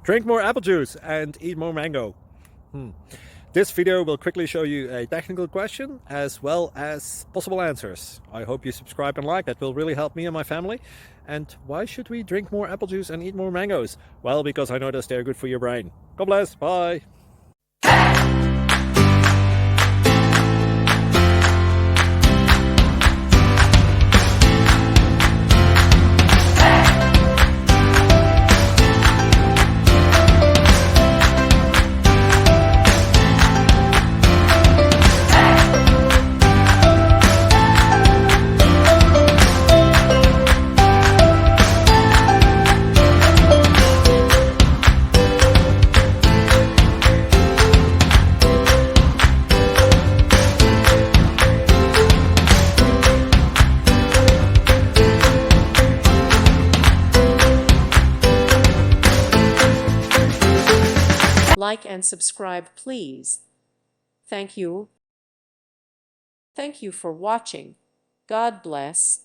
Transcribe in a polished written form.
Drink more apple juice and eat more mango. This video will quickly show you a technical question as well as possible answers. I hope you subscribe and like, that will really help me and my family. And why should we drink more apple juice and eat more mangoes? Well, because I noticed they're good for your brain. God bless, bye. Like and subscribe, please. Thank you. Thank you for watching. God bless.